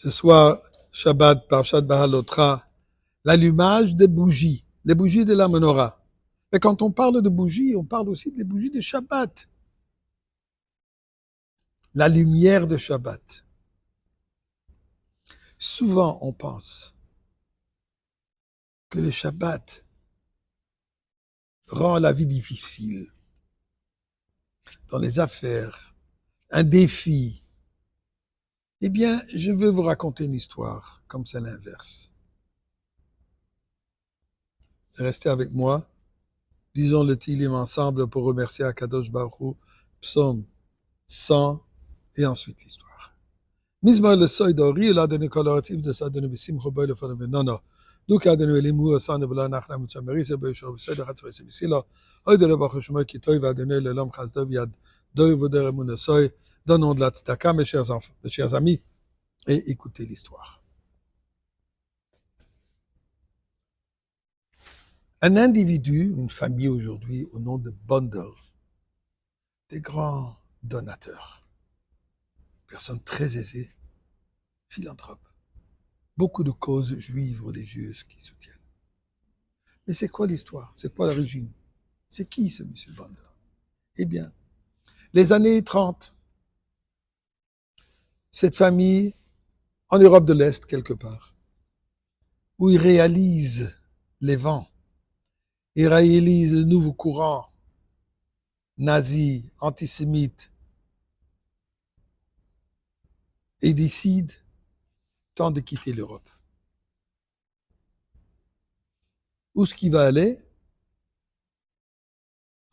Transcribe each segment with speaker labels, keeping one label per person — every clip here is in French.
Speaker 1: Ce soir, Shabbat, Parshat Bahalotra, l'allumage des bougies, les bougies de la menorah. Mais quand on parle de bougies, on parle aussi des bougies de Shabbat. La lumière de Shabbat. Souvent, on pense que le Shabbat rend la vie difficile dans les affaires, un défi. Eh bien, je veux vous raconter une histoire comme c'est l'inverse. Restez avec moi. Disons le Tilim ensemble pour remercier Akadosh Baruch Hu, psaume 100 et ensuite l'histoire. Mizmor le soy d'Ori, il a donné coloratif de ça, donné Bissim Choboy le Fanavé. Non, non. Donc, il a donné l'Imou, au sang de Vla Nachna Mutsameri, c'est Béchor, c'est de Ratzvay, c'est Bissila. Oy de l'Ebach Shmoy qui toi, il va donner le Lom Chazdov Yad, Doy Voder Emun Soy, donnons de la Tzedaka, mes chers enfants, mes chers amis, et écoutez l'histoire. Un individu, une famille aujourd'hui, au nom de Bundle, des grands donateurs, personnes très aisées, philanthropes, beaucoup de causes juives religieuses qui soutiennent. Mais c'est quoi l'histoire? C'est quoi l'origine? C'est qui ce monsieur Bundle? Eh bien, les années 30, cette famille, en Europe de l'Est quelque part, où ils réalisent les vents, ils réalisent le nouveau courant nazi, antisémite, et décident tant de quitter l'Europe. Où est-ce qu'il va aller?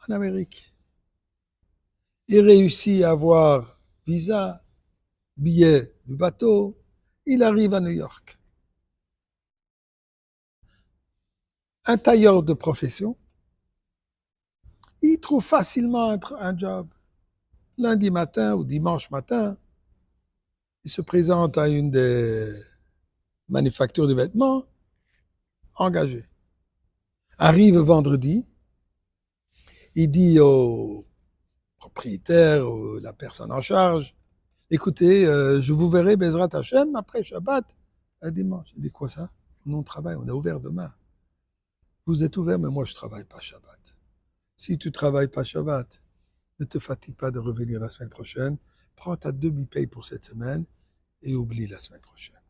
Speaker 1: En Amérique. Il réussit à avoir visa, billet du bateau, il arrive à New York. Un tailleur de profession, il trouve facilement un job. Lundi matin ou dimanche matin, il se présente à une des manufactures de vêtements, engagé. Arrive vendredi, il dit au propriétaire ou la personne en charge, écoutez, je vous verrai Bezrat Hashem après Shabbat, un dimanche. Il dit quoi ça? Nous on travaille, on est ouvert demain. Vous êtes ouvert, mais moi je travaille pas Shabbat. Si tu travailles pas Shabbat, ne te fatigue pas de revenir la semaine prochaine, prends ta demi-paye pour cette semaine et oublie la semaine prochaine.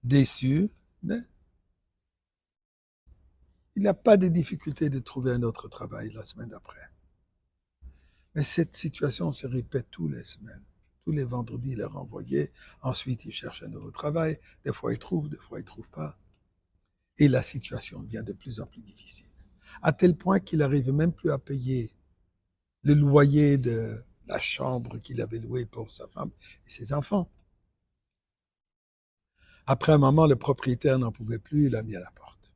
Speaker 1: Déçu, mais il n'a pas de difficulté de trouver un autre travail la semaine d'après. Mais cette situation se répète toutes les semaines. Tous les vendredis, il est renvoyé. Ensuite, il cherche un nouveau travail. Des fois, il trouve, des fois, il ne trouve pas. Et la situation devient de plus en plus difficile. À tel point qu'il n'arrive même plus à payer le loyer de la chambre qu'il avait louée pour sa femme et ses enfants. Après un moment, le propriétaire n'en pouvait plus, il l'a mis à la porte.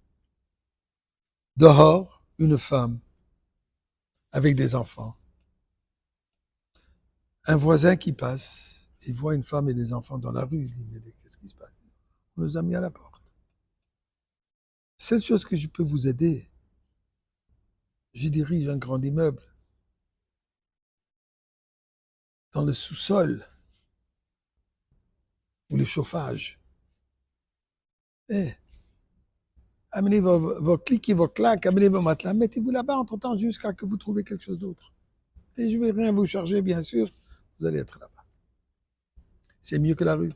Speaker 1: Dehors, une femme avec des enfants. Un voisin qui passe, il voit une femme et des enfants dans la rue. Il dit, mais qu'est-ce qui se passe? On nous a mis à la porte. Seule chose que je peux vous aider, je dirige un grand immeuble. Dans le sous-sol, ou le chauffage. Amenez vos clics et vos claques, amenez vos matelas, mettez-vous là-bas entre-temps jusqu'à ce que vous trouviez quelque chose d'autre. Et je ne vais rien vous charger, bien sûr, vous allez être là-bas. C'est mieux que la rue.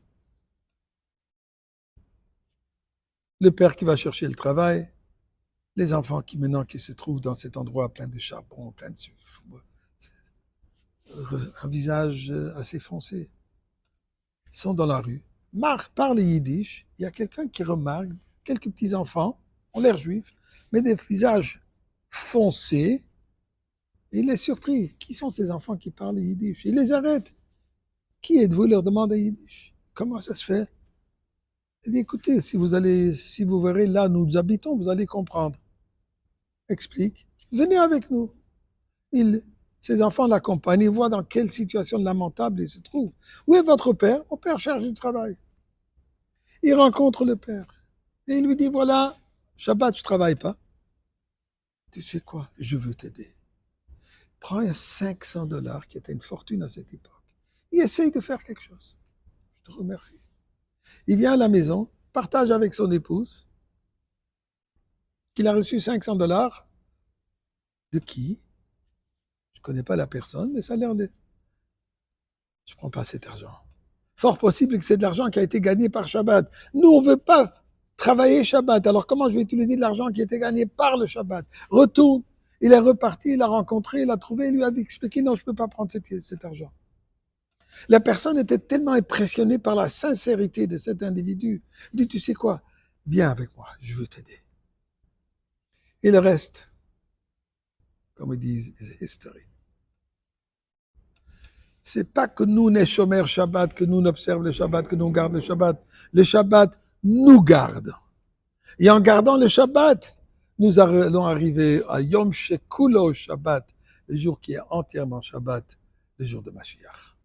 Speaker 1: Le père qui va chercher le travail, les enfants qui se trouvent dans cet endroit plein de charbon, plein de un visage assez foncé, sont dans la rue, parlent yiddish, il y a quelqu'un qui remarque, quelques petits enfants, ont l'air juifs, mais des visages foncés, et il est surpris. Qui sont ces enfants qui parlent yiddish? Il les arrête. Qui êtes-vous? Il leur demande à yiddish. Comment ça se fait? Il dit, écoutez, si vous verrez là où nous habitons, vous allez comprendre. Explique. Venez avec nous. Ces enfants l'accompagnent, ils voient dans quelle situation lamentable ils se trouvent. Où est votre père? Mon père cherche du travail. Il rencontre le père. Et il lui dit, voilà, Shabbat, tu ne travailles pas. Tu sais quoi? Je veux t'aider. Prends un $500, qui était une fortune à cette époque. Et essaye de faire quelque chose. te remercie. Il vient à la maison, partage avec son épouse qu'il a reçu $500. De qui? Je ne connais pas la personne, mais ça a l'air de... Je ne prends pas cet argent. Fort possible que c'est de l'argent qui a été gagné par Shabbat. Nous, on ne veut pas travailler Shabbat. Alors comment je vais utiliser de l'argent qui a été gagné par le Shabbat? Retourne. Il est reparti, il l'a rencontré, il l'a trouvé, il lui a expliqué, non, je ne peux pas prendre cet argent. La personne était tellement impressionnée par la sincérité de cet individu. Il dit, tu sais quoi? Viens avec moi, je veux t'aider. Et le reste, comme ils disent, is history. C'est pas que nous, les chômeurs Shabbat, que nous observons le Shabbat, que nous gardons le Shabbat. Le Shabbat nous garde. Et en gardant le Shabbat, nous allons arriver à Yom Shekulo Shabbat, le jour qui est entièrement Shabbat, le jour de Mashiach.